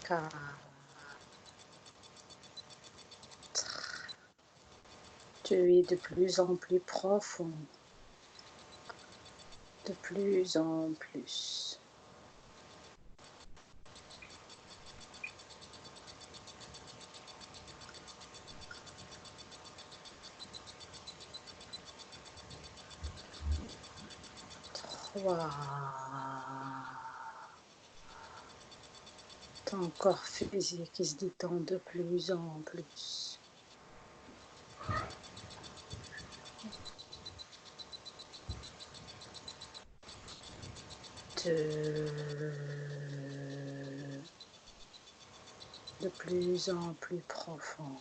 4. Tu es de plus en plus profond. De plus en plus. 3. Ton corps physique qui se détend de plus en plus. 2. De plus en plus profond.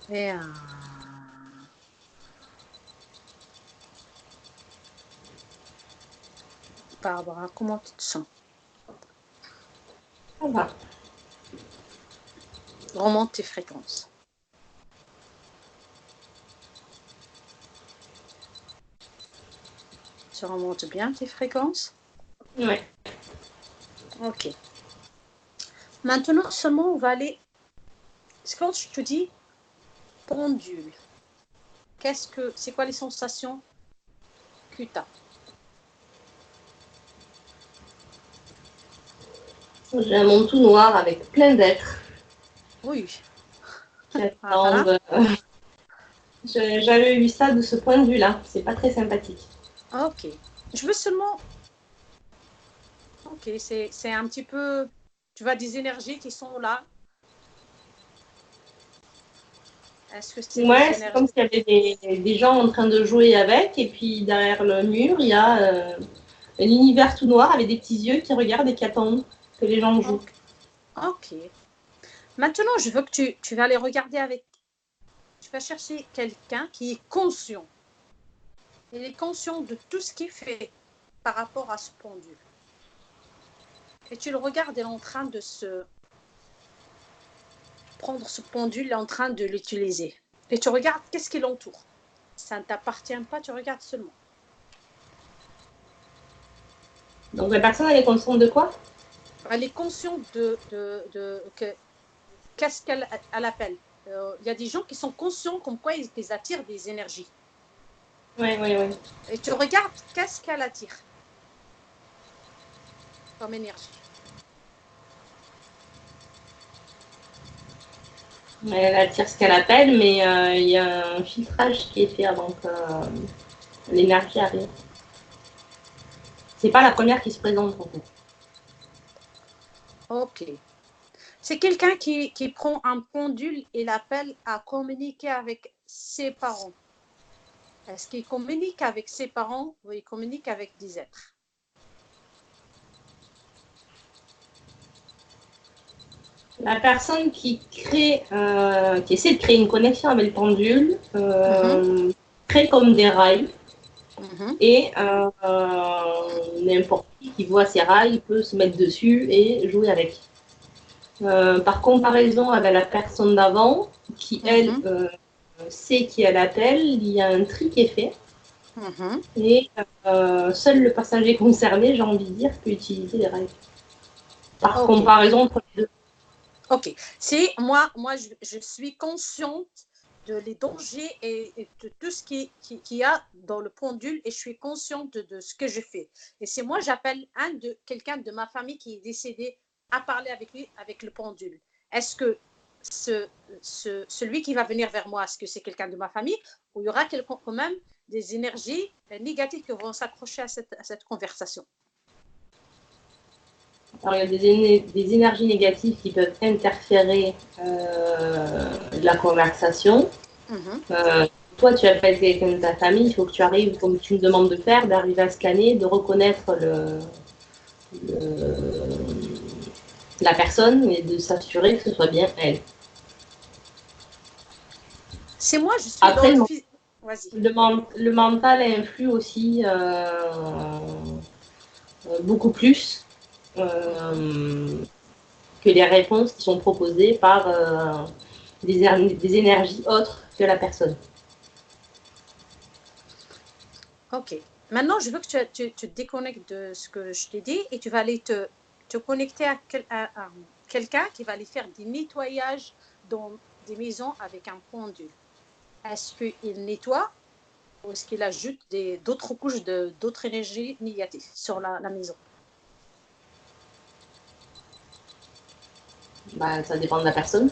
1. Barbara, comment tu te sens? Ça va. Remonte tes fréquences. Tu remontes bien tes fréquences? Oui. Ok. Maintenant, seulement, on va aller... Quand je te dis pendule, c'est quoi les sensations que tu as? J'ai un monde tout noir avec plein d'êtres Oui. qui attendent. J'avais vu ça de ce point de vue-là. C'est pas très sympathique. Ok. Je veux seulement... Ok, c'est un petit peu... Tu vois des énergies qui sont là. Est-ce que c'est des C'est comme énergies? s'il y avait des gens en train de jouer avec, et puis derrière le mur, il y a l'univers tout noir avec des petits yeux qui regardent et qui attendent que les gens jouent. Ok. Maintenant, je veux que tu vas aller regarder avec... Tu vas chercher quelqu'un qui est conscient. Il est conscient de tout ce qu'il fait par rapport à ce pendule. Et tu le regardes, il est en train de prendre ce pendule, il est en train de l'utiliser. Et tu regardes qu'est-ce qui l'entoure. Ça ne t'appartient pas, tu regardes seulement. Donc la personne, elle est consciente de quoi? Elle est consciente qu'est-ce qu'elle appelle. Il y a des gens qui sont conscients comme quoi ils attirent des énergies. Oui. Et tu regardes qu'est-ce qu'elle attire comme énergie. Elle attire ce qu'elle appelle, mais il y a un filtrage qui est fait avant que l'énergie arrive. C'est pas la première qui se présente, en fait. Ok. C'est quelqu'un qui prend un pendule et l'appelle à communiquer avec ses parents. Est-ce qu'il communique avec ses parents ou il communique avec des êtres? La personne qui essaie de créer une connexion avec le pendule, crée comme des rails, et n'importe qui voit ces rails peut se mettre dessus et jouer avec. Par comparaison avec la personne d'avant, qui elle sait qui elle appelle, il y a un tri qui est fait. Et seul le passager concerné, j'ai envie de dire, peut utiliser les rails. Par comparaison entre les deux. Ok. C'est moi je suis consciente de les dangers et de tout ce qu'il y a dans le pendule, et je suis consciente de ce que je fais. Et c'est moi, j'appelle quelqu'un de ma famille qui est décédé à parler avec lui avec le pendule. Est-ce que celui qui va venir vers moi, est-ce que c'est quelqu'un de ma famille, ou il y aura quand même des énergies négatives qui vont s'accrocher à cette conversation? Alors, il y a des énergies négatives qui peuvent interférer de la conversation. Toi, tu appelles quelqu'un de ta famille, il faut que tu arrives, comme tu me demandes de faire, d'arriver à scanner, de reconnaître la personne et de s'assurer que ce soit bien elle. C'est moi, je suis Après, dans le... Vas-y. Le mental influe aussi beaucoup plus que les réponses qui sont proposées par des énergies autres que la personne. Ok. Maintenant, je veux que tu te déconnectes de ce que je t'ai dit et tu vas aller te connecter à quelqu'un qui va aller faire des nettoyages dans des maisons avec un pendule. Est-ce qu'il nettoie ou est-ce qu'il ajoute d'autres couches d'autres énergies négatives sur la maison? Bah, ça dépend de la personne.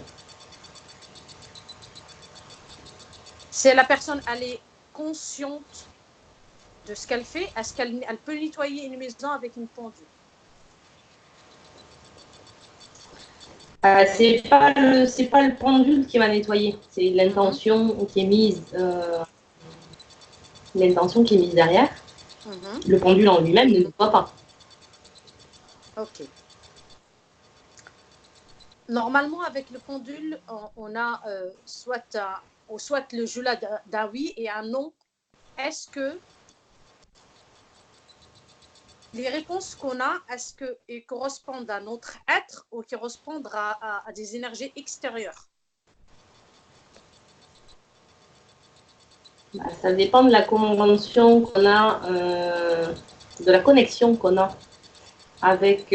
Si la personne elle est consciente de ce qu'elle fait, est-ce qu'elle peut nettoyer une maison avec une pendule? C'est pas le pendule qui va nettoyer, c'est l'intention qui est mise, l'intention qui est mise derrière. Le pendule en lui-même ne nettoie pas. Ok. Normalement, avec le pendule, on a soit le jeu d'un oui et un non. Est-ce que les réponses qu'on a, est-ce qu'elles correspondent à notre être ou qu'elles correspondent à des énergies extérieures? Bah, ça dépend de la convention qu'on a, de la connexion qu'on a avec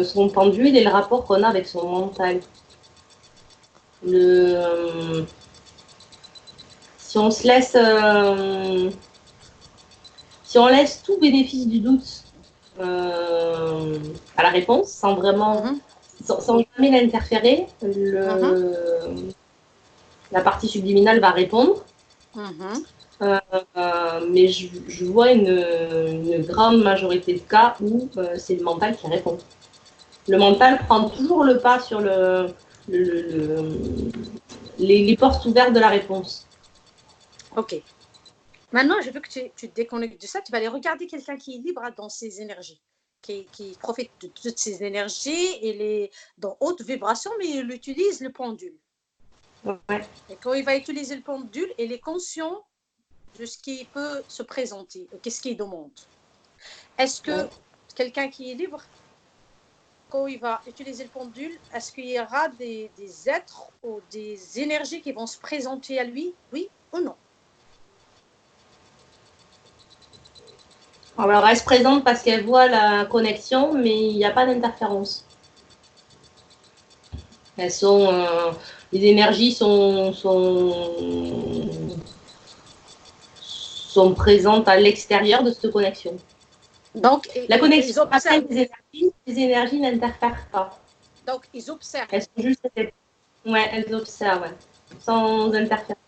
son pendule et le rapport qu'on a avec son mental. Si on se laisse, si on laisse tout bénéfice du doute à la réponse, sans vraiment, sans jamais l'interférer, la partie subliminale va répondre. Mais je vois une grande majorité de cas où c'est le mental qui répond. Le mental prend toujours le pas sur les portes ouvertes de la réponse. Ok. Maintenant, je veux que tu te déconnectes de ça. Tu vas aller regarder quelqu'un qui est libre dans ses énergies, qui profite de toutes ses énergies et les dans haute vibration, mais il utilise le pendule. Ouais. Et quand il va utiliser le pendule, il est conscient de ce qui peut se présenter, qu'est-ce qu'il demande. Est-ce que quelqu'un qui est libre, quand il va utiliser le pendule, est-ce qu'il y aura des êtres ou des énergies qui vont se présenter à lui, oui ou non? Alors, elle se présente parce qu'elle voit la connexion, mais il n'y a pas d'interférence. Elles sont, les énergies sont présentes à l'extérieur de cette connexion. Donc, la connexion ils observent. Les énergies n'interfèrent pas. Donc, ils observent. Elles sont juste, ouais, elles observent, ouais, sans interférer.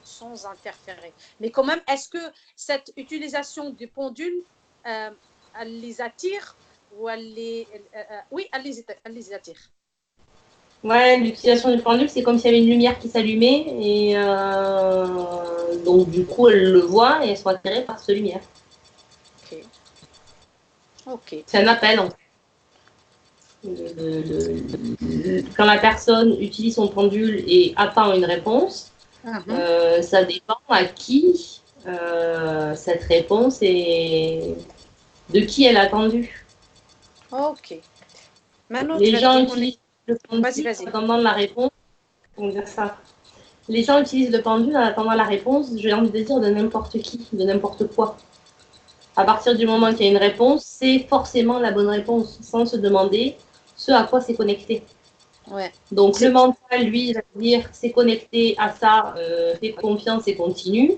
Sans interférer. Mais quand même, est-ce que cette utilisation du pendule, elle les attire ou oui, elle les attire. Ouais, l'utilisation du pendule, c'est comme s'il y avait une lumière qui s'allumait et donc du coup, elles le voient et elles sont attirées par cette lumière. Ok. Ok. C'est un appel, en fait. Quand la personne utilise son pendule et attend une réponse, ça dépend à qui cette réponse est, de qui elle est attendue. Ok. Maintenant, tu Les vas te gens déconnecter. utilisent le pendule Vas-y. en attendant la réponse. Comment dire ça? Les gens utilisent le pendule en attendant la réponse, j'ai envie de dire, de n'importe qui, de n'importe quoi. À partir du moment qu'il y a une réponse, c'est forcément la bonne réponse, sans se demander ce à quoi c'est connecté. Ouais. Donc le mental, lui, il va dire c'est connecté à ça, fais confiance et continue.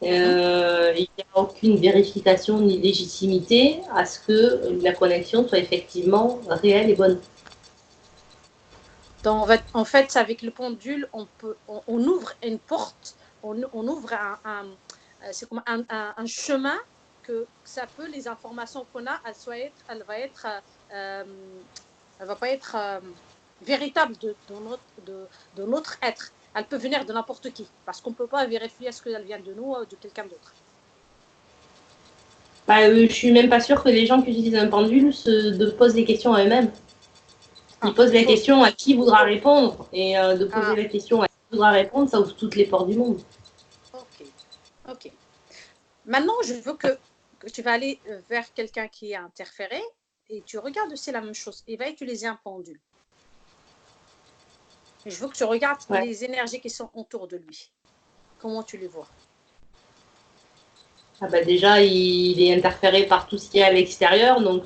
Il n'y a aucune vérification ni légitimité à ce que la connexion soit effectivement réelle et bonne. Donc, en fait, avec le pendule, on ouvre une porte, on ouvre c'est comme un chemin que ça peut, les informations qu'on a, elle va pas être véritable de notre être. Elle peut venir de n'importe qui, parce qu'on ne peut pas vérifier est-ce qu'elle vient de nous ou de quelqu'un d'autre. Bah, je suis même pas sûre que les gens qui utilisent un pendule se posent des questions à eux-mêmes. Ils posent la question à qui voudra répondre. Et de poser la question à qui voudra répondre, ça ouvre toutes les portes du monde. Ok. Maintenant, je veux que tu vas aller vers quelqu'un qui est interféré et tu regardes aussi la même chose. Il va utiliser un pendule. Et je veux que tu regardes les énergies qui sont autour de lui. Comment tu les vois? Ah bah déjà, il est interféré par tout ce qui est à l'extérieur, donc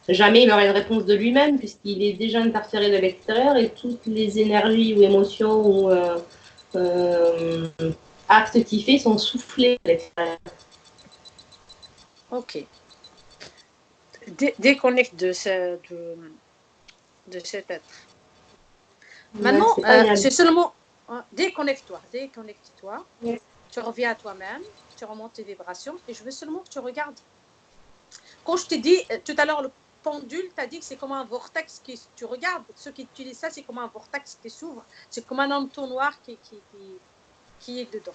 jamais il aurait une réponse de lui-même, puisqu'il est déjà interféré de l'extérieur et toutes les énergies ou émotions ou euh, actes qu'il fait sont soufflés à l'extérieur. Ok. Déconnecte de cet être. Ouais, Maintenant, c'est pas agréable. c'est seulement déconnecte-toi, déconnecte-toi. Ouais. Tu reviens à toi-même, tu remontes tes vibrations et je veux seulement que tu regardes. Quand je t'ai dit tout à l'heure, le pendule, tu as dit que c'est comme un vortex qui, tu regardes, ceux qui utilisent ça, c'est comme un vortex qui s'ouvre, c'est comme un entonnoir qui est dedans,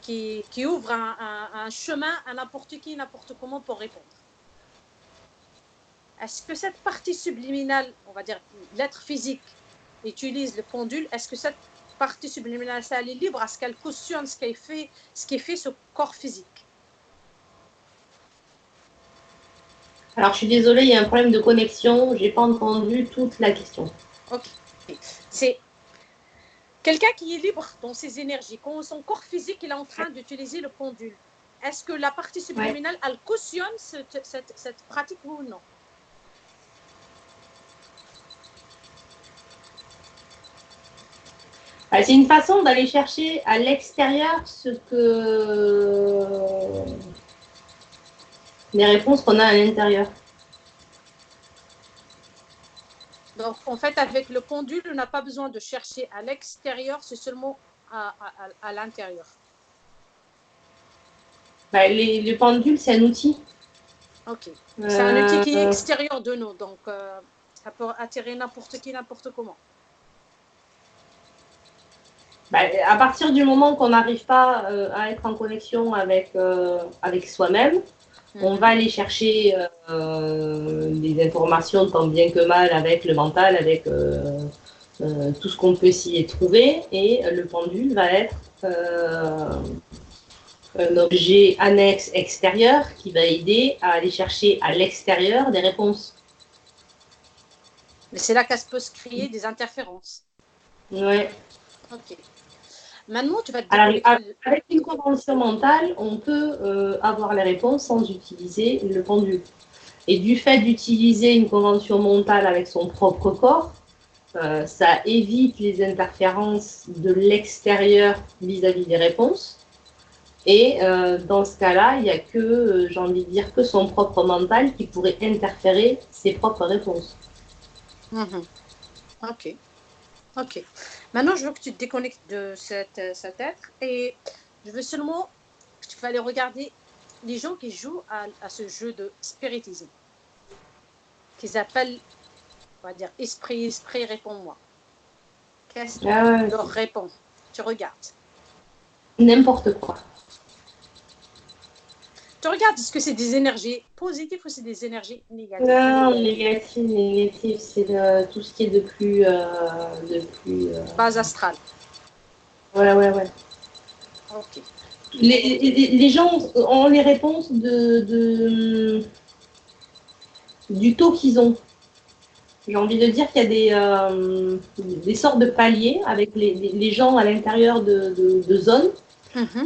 qui ouvre un chemin à n'importe qui, n'importe comment pour répondre. Est-ce que cette partie subliminale, on va dire l'être physique, utilise le pendule? Est-ce que cette partie subliminale, ça, elle est libre? Est-ce qu'elle cautionne ce qui fait ce corps physique? Alors, je suis désolée, il y a un problème de connexion. Je n'ai pas entendu toute la question. Ok. C'est quelqu'un qui est libre dans ses énergies. Quand son corps physique il est en train d'utiliser le pendule, est-ce que la partie subliminale, elle cautionne cette pratique ou non? C'est une façon d'aller chercher à l'extérieur les réponses qu'on a à l'intérieur. Donc, en fait, avec le pendule, on n'a pas besoin de chercher à l'extérieur, c'est seulement à l'intérieur. Le pendule, c'est un outil. Ok. C'est un outil qui est extérieur de nous, donc ça peut attirer n'importe qui, n'importe comment. À partir du moment qu'on n'arrive pas à être en connexion avec soi-même, on va aller chercher des informations tant bien que mal avec le mental, avec tout ce qu'on peut s'y trouver, et le pendule va être un objet annexe extérieur qui va aider à aller chercher à l'extérieur des réponses. Mais c'est là qu'elle peut se créer des interférences. Ouais. Ok. Maintenant, tu vas te Alors, déconnecter. avec une convention mentale, on peut avoir les réponses sans utiliser le pendule. Et du fait d'utiliser une convention mentale avec son propre corps, ça évite les interférences de l'extérieur vis-à-vis des réponses. Et dans ce cas-là, il n'y a que, j'ai envie de dire, que son propre mental qui pourrait interférer ses propres réponses. Ok. Ok. Maintenant, je veux que tu te déconnectes de cet être et je veux seulement que tu vas aller regarder les gens qui jouent à ce jeu de spiritisme, qu'ils appellent, on va dire, esprit, réponds-moi. Qu'est-ce que tu leur réponds? Tu regardes. N'importe quoi. Tu regardes, est-ce que c'est des énergies positives ou c'est des énergies négatives? Non, négatif, c'est tout ce qui est de plus... Base astrale. Ouais. Ok. Les gens ont les réponses du taux qu'ils ont. J'ai envie de dire qu'il y a des sortes de paliers avec les gens à l'intérieur de zones.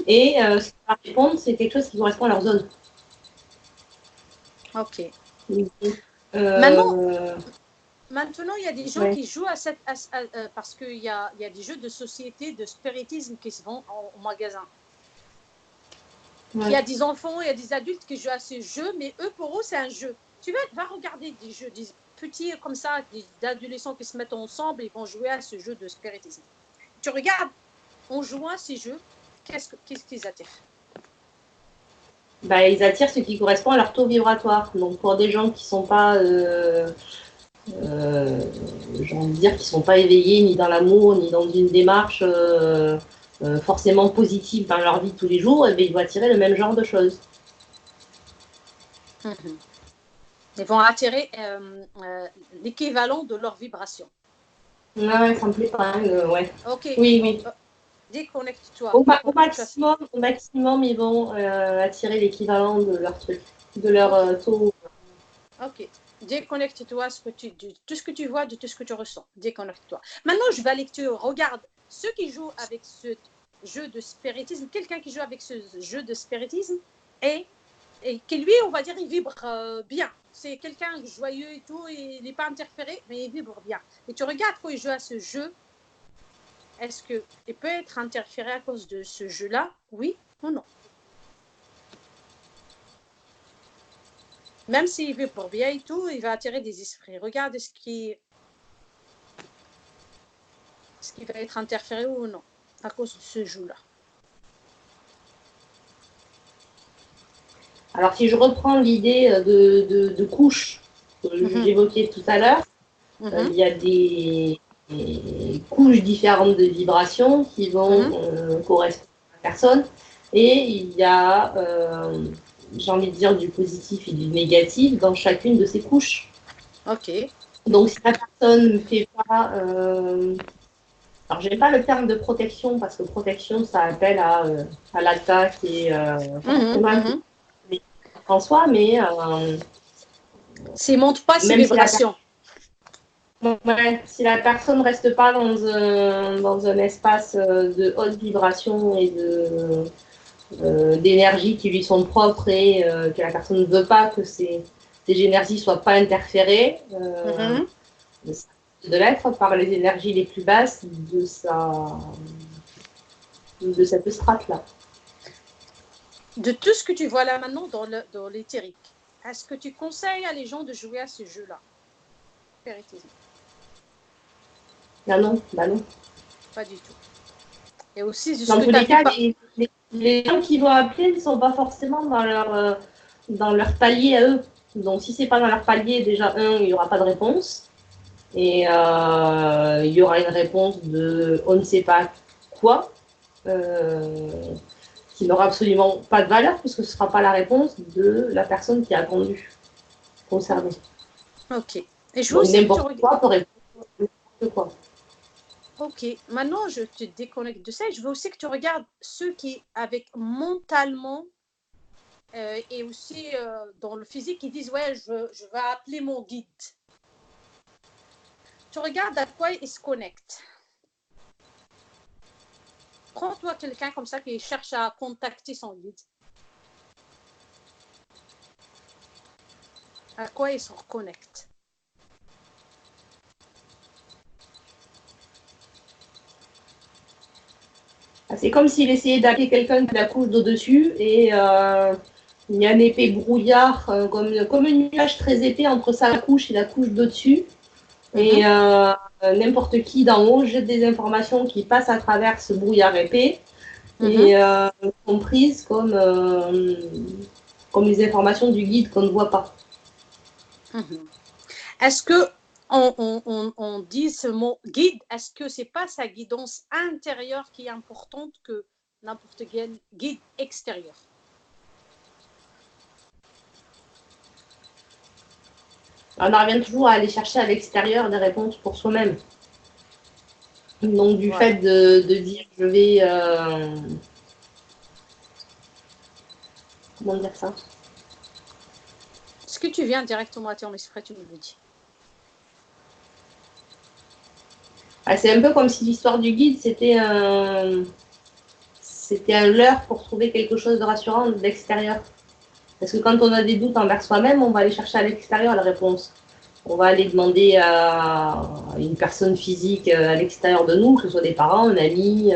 Et ce qu'ils vont répondre, c'est quelque chose qui correspond à leur zone. Ok. Euh, Maintenant, il y a des gens qui jouent parce qu'il y a des jeux de société, de spiritisme qui se vendent au magasin. Il y a des enfants, il y a des adultes qui jouent à ce jeu, mais eux, pour eux, c'est un jeu. Tu vas regarder des jeux, des petits comme ça, des adolescents qui se mettent ensemble et vont jouer à ce jeu de spiritisme. Tu regardes, en jouant à ces jeux, qu'est-ce qu'ils attirent? Ils attirent ce qui correspond à leur taux vibratoire. Donc pour des gens qui ne sont pas, j'ai envie de dire, qui sont pas éveillés ni dans l'amour, ni dans une démarche forcément positive dans leur vie de tous les jours, ils vont attirer le même genre de choses. Ils vont attirer l'équivalent de leur vibration. Ouais, ça me plaît pas. Ouais. Ok. Oui. Déconnecte-toi. Au maximum, ils vont attirer l'équivalent de leur truc, de leur taux. Ok. Déconnecte-toi de tout ce que tu vois, de tout ce que tu ressens. Déconnecte-toi. Maintenant, je vais aller que tu regardes ceux qui jouent avec jeu de spiritisme, quelqu'un qui joue avec ce jeu de spiritisme et qui lui, on va dire, il vibre bien. C'est quelqu'un joyeux et tout, il n'est pas interféré, mais il vibre bien. Et tu regardes quand il joue à ce jeu, est-ce qu'il peut être interféré à cause de ce jeu-là? Oui ou non? Même s'il vibre bien et tout, il va attirer des esprits. Regarde ce qui va être interféré ou non à cause de ce jeu-là. Alors, si je reprends l'idée de couches que j'évoquais tout à l'heure, il y a des couches différentes de vibrations qui vont correspondre à la personne. Et il y a, j'ai envie de dire, du positif et du négatif dans chacune de ces couches. Ok. Donc, si la personne ne fait pas... alors, je n'aime pas le terme de protection, parce que protection, ça appelle à l'attaque et en soi, mais... s'il ne monte pas ses vibrations. Si la personne ne reste pas dans un espace de haute vibration et d'énergie qui lui sont propres et que la personne ne veut pas que ces énergies ne soient pas interférées, de l'être par les énergies les plus basses de cette strate-là. De tout ce que tu vois là maintenant dans l'éthérique, est-ce que tu conseilles à les gens de jouer à ce jeu-là? Spiritisme. Ah non, bah non. Pas du tout. Et aussi, dans tous les cas, les gens qui vont appeler ne sont pas forcément dans leur palier à eux. Donc, si c'est pas dans leur palier, déjà, il n'y aura pas de réponse. Et il y aura une réponse de on ne sait pas quoi, qui n'aura absolument pas de valeur, puisque ce ne sera pas la réponse de la personne qui a attendu concernée. Ok. Et je veux aussi n'importe quoi pour répondre n'importe quoi. Ok, maintenant je te déconnecte de ça. Je veux aussi que tu regardes ceux qui, avec mentalement et aussi dans le physique, qui disent ouais, je vais appeler mon guide. Tu regardes à quoi ils se connectent. Prends-toi quelqu'un comme ça qui cherche à contacter son guide. À quoi il se reconnecte? C'est comme s'il essayait d'appeler quelqu'un qui la couche d'au-dessus et il y a un épais brouillard, comme un nuage très épais entre sa couche et la couche d'au-dessus. Et n'importe qui d'en haut jette des informations qui passent à travers ce brouillard épais et sont prises comme les informations du guide qu'on ne voit pas. Est-ce que on dit ce mot guide, est-ce que c'est pas sa guidance intérieure qui est importante que n'importe quel guide extérieur? On en revient toujours à aller chercher à l'extérieur des réponses pour soi-même. Donc du fait de dire je vais... comment dire ça? Ce que tu viens directement à ton esprit, tu me le dis. C'est un peu comme si l'histoire du guide, c'était un leurre pour trouver quelque chose de rassurant de l'extérieur. Parce que quand on a des doutes envers soi-même, on va aller chercher à l'extérieur la réponse. On va aller demander à une personne physique à l'extérieur de nous, que ce soit des parents, un ami,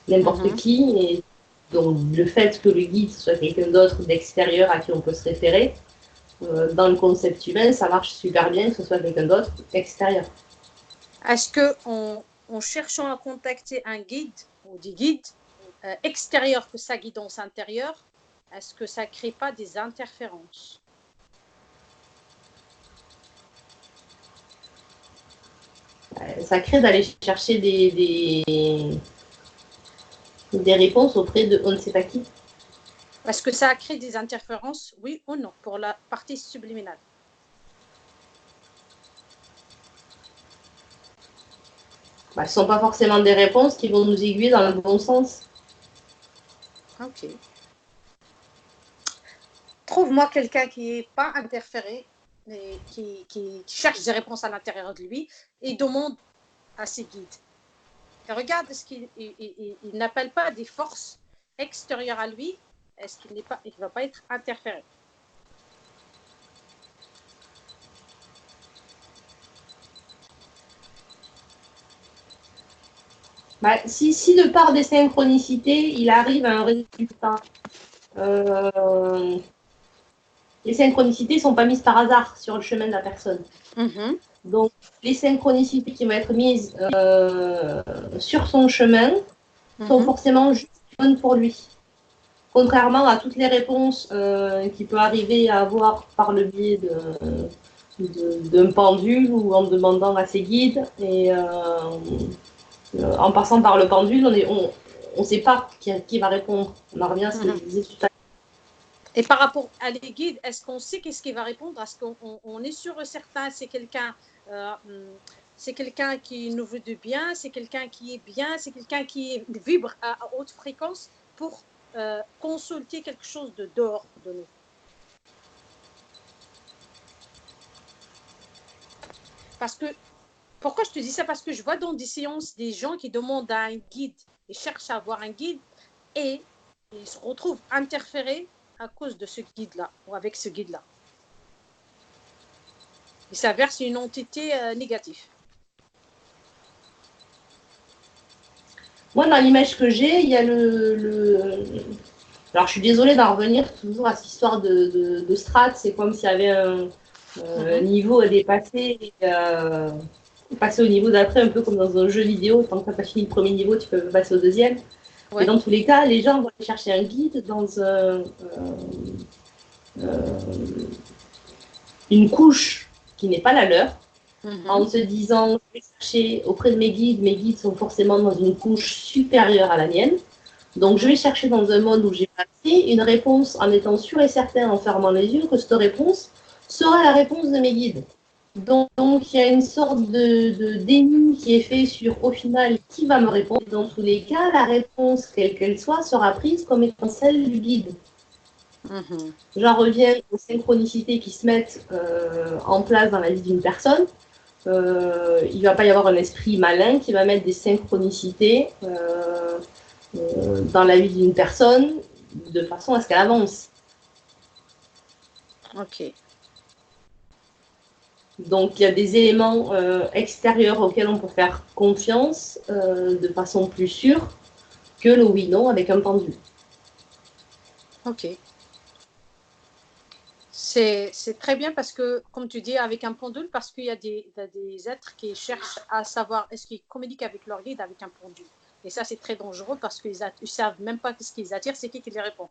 n'importe qui. Et donc le fait que le guide soit quelqu'un d'autre d'extérieur à qui on peut se référer, dans le concept humain, ça marche super bien que ce soit quelqu'un d'autre extérieur. Est-ce qu'en cherchant à contacter un guide ou des guides extérieurs que sa guidance intérieure, est-ce que ça ne crée pas des interférences? Ça crée d'aller chercher des réponses auprès de on ne sait pas qui. Est-ce que ça crée des interférences, oui ou non, pour la partie subliminale? Ce ne sont pas forcément des réponses qui vont nous aiguiller dans le bon sens. Ok. Trouve-moi quelqu'un qui n'est pas interféré, mais qui cherche des réponses à l'intérieur de lui et demande à ses guides. Et regarde, est-ce qu'il il n'appelle pas des forces extérieures à lui? Est-ce qu'il n'est pas, il ne va pas être interféré? Bah, si de par des synchronicités, il arrive à un résultat, les synchronicités ne sont pas mises par hasard sur le chemin de la personne. Donc, les synchronicités qui vont être mises sur son chemin sont forcément juste bonnes pour lui. Contrairement à toutes les réponses qu'il peut arriver à avoir par le biais d'un pendule ou en demandant à ses guides. Et en passant par le pendule, on ne sait pas qui va répondre. On en revient à ce que je disais tout à l'heure. Et par rapport à les guides, est-ce qu'on sait qu'est-ce qu'il va répondre? Est-ce qu'on est sûr et certain, c'est quelqu'un qui nous veut du bien, c'est quelqu'un qui est bien, c'est quelqu'un qui vibre à haute fréquence pour consulter quelque chose de dehors de nous? Parce que, pourquoi je te dis ça? Parce que je vois dans des séances des gens qui demandent à un guide, ils cherchent à avoir un guide et ils se retrouvent interférés à cause de ce guide-là ou avec ce guide-là. Il s'avère c'est une entité négative. Moi, dans l'image que j'ai, il y a Alors, je suis désolée d'en revenir toujours à cette histoire de strat. C'est comme s'il y avait un niveau à dépasser et passer au niveau d'après, un peu comme dans un jeu vidéo. Tant que tu n'as pas fini le premier niveau, tu peux passer au deuxième. Ouais. Et dans tous les cas, les gens vont aller chercher un guide dans une couche qui n'est pas la leur, en se disant, je vais chercher auprès de mes guides sont forcément dans une couche supérieure à la mienne. Donc, je vais chercher dans un monde où j'ai passé une réponse en étant sûr et certain, en fermant les yeux, que cette réponse sera la réponse de mes guides. Donc il y a une sorte de déni qui est fait sur, au final, qui va me répondre. Dans tous les cas, la réponse, quelle qu'elle soit, sera prise comme étant celle du guide. J'en reviens aux synchronicités qui se mettent en place dans la vie d'une personne. Il ne va pas y avoir un esprit malin qui va mettre des synchronicités dans la vie d'une personne de façon à ce qu'elle avance. Ok. Donc il y a des éléments extérieurs auxquels on peut faire confiance de façon plus sûre que le oui-non avec un pendule. Ok. C'est très bien parce que, comme tu dis, avec un pendule, parce qu'il y a des êtres qui cherchent à savoir est-ce qu'ils communiquent avec leur guide avec un pendule. Et ça, c'est très dangereux parce qu'ils ne savent même pas ce qu'ils attirent, c'est qui les répond.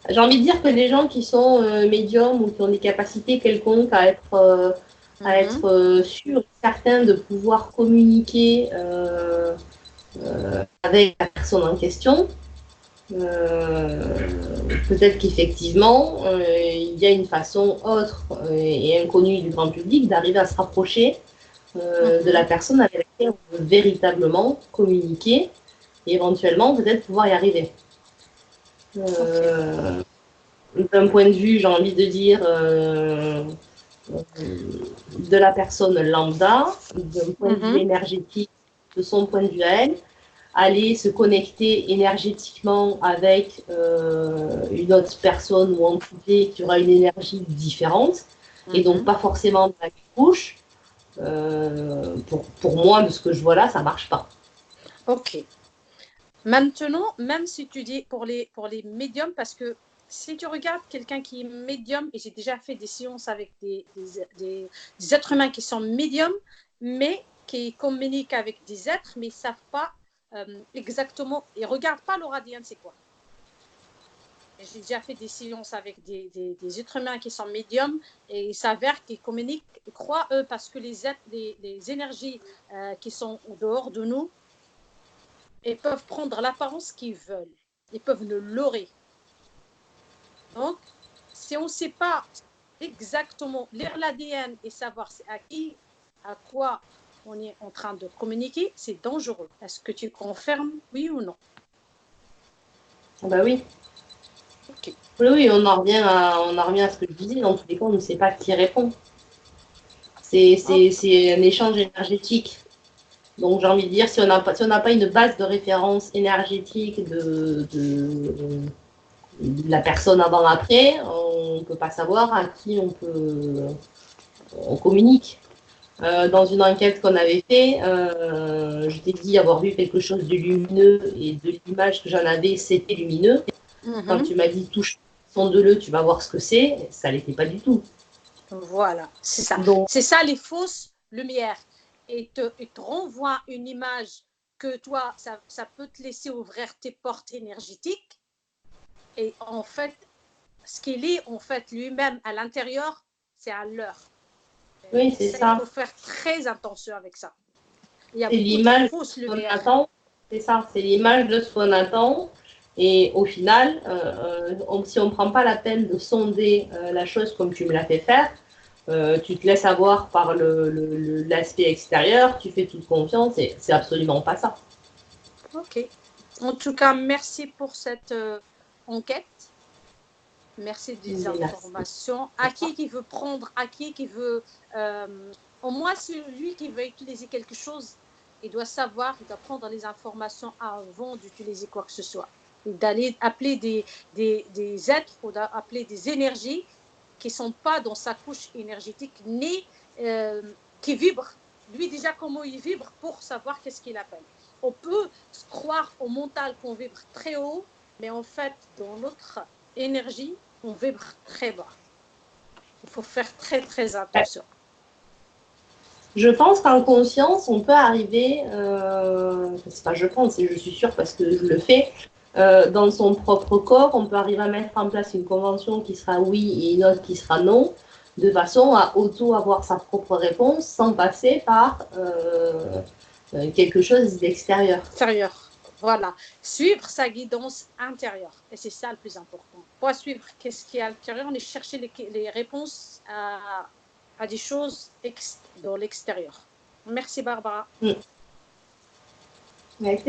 J'ai envie de dire que les gens qui sont médiums ou qui ont des capacités quelconques à être sûrs, certains de pouvoir communiquer avec la personne en question, peut-être qu'effectivement, il y a une façon autre et inconnue du grand public d'arriver à se rapprocher de la personne avec laquelle on veut véritablement communiquer et éventuellement peut-être pouvoir y arriver. D'un point de vue, j'ai envie de dire, de la personne lambda, d'un point de vue énergétique, de son point de vue à elle, aller se connecter énergétiquement avec une autre personne ou entité qui aura une énergie différente, et donc pas forcément dans la même couche. Pour moi, de ce que je vois là, ça ne marche pas. Ok. Maintenant, même si tu dis pour les médiums, parce que si tu regardes quelqu'un qui est médium, et j'ai déjà fait des séances avec des êtres humains qui sont médiums, mais qui communiquent avec des êtres, mais ils ne savent pas exactement, ils ne regardent pas leur ADN, c'est quoi. J'ai déjà fait des séances avec des êtres humains qui sont médiums et il s'avère qu'ils communiquent, ils croient eux, parce que les énergies qui sont au dehors de nous, ils peuvent prendre l'apparence qu'ils veulent. Ils peuvent nous leurrer. Donc, si on ne sait pas exactement lire l'ADN et savoir à qui, à quoi on est en train de communiquer, c'est dangereux. Est-ce que tu confirmes, oui ou non? Bah oui. Okay. Oui, on en revient à ce que je disais. Dans tous les cas, on ne sait pas qui répond. C'est un échange énergétique. Donc, j'ai envie de dire, si on n'a pas une base de référence énergétique de la personne avant-après, on ne peut pas savoir à qui on communique. Dans une enquête qu'on avait fait, je t'ai dit avoir vu quelque chose de lumineux et de l'image que j'en avais, c'était lumineux. Quand tu m'as dit touche, sonde-le, tu vas voir ce que c'est, ça l'était pas du tout. Voilà, c'est ça. Donc, C'est ça les fausses lumières. Et te renvoie une image que toi, ça peut te laisser ouvrir tes portes énergétiques. Et en fait, ce qu'il est en fait lui-même à l'intérieur, c'est à l'heure. oui, c'est ça. Il faut faire très attention avec ça. Il y a c'est beaucoup l'image de fausses lumières. C'est ça, c'est l'image de ce qu'on attend. Et au final, si on ne prend pas la peine de sonder la chose comme tu me l'as fait faire, tu te laisses avoir par l'aspect extérieur, tu fais toute confiance et c'est absolument pas ça. Ok. En tout cas, merci pour cette enquête. Merci des informations. À qui veut prendre, à qui veut... au moins, celui qui veut utiliser quelque chose, il doit savoir, il doit prendre les informations avant d'utiliser quoi que ce soit. D'aller appeler des êtres ou d'appeler des énergies qui ne sont pas dans sa couche énergétique, ni qui vibrent. Lui, déjà, comment il vibre pour savoir qu'est-ce qu'il appelle. On peut croire au mental qu'on vibre très haut, mais en fait, dans notre énergie, on vibre très bas. Il faut faire très, très attention. Je pense qu'en conscience, on peut arriver, c'est pas je pense, et je suis sûre parce que je le fais, dans son propre corps, on peut arriver à mettre en place une convention qui sera oui et une autre qui sera non, de façon à auto-avoir sa propre réponse sans passer par quelque chose d'extérieur. Extérieur. Voilà. Suivre sa guidance intérieure. Et c'est ça le plus important. Pas suivre qu'est-ce qui est à l'intérieur, mais chercher les réponses à des choses dans l'extérieur. Merci Barbara. Avec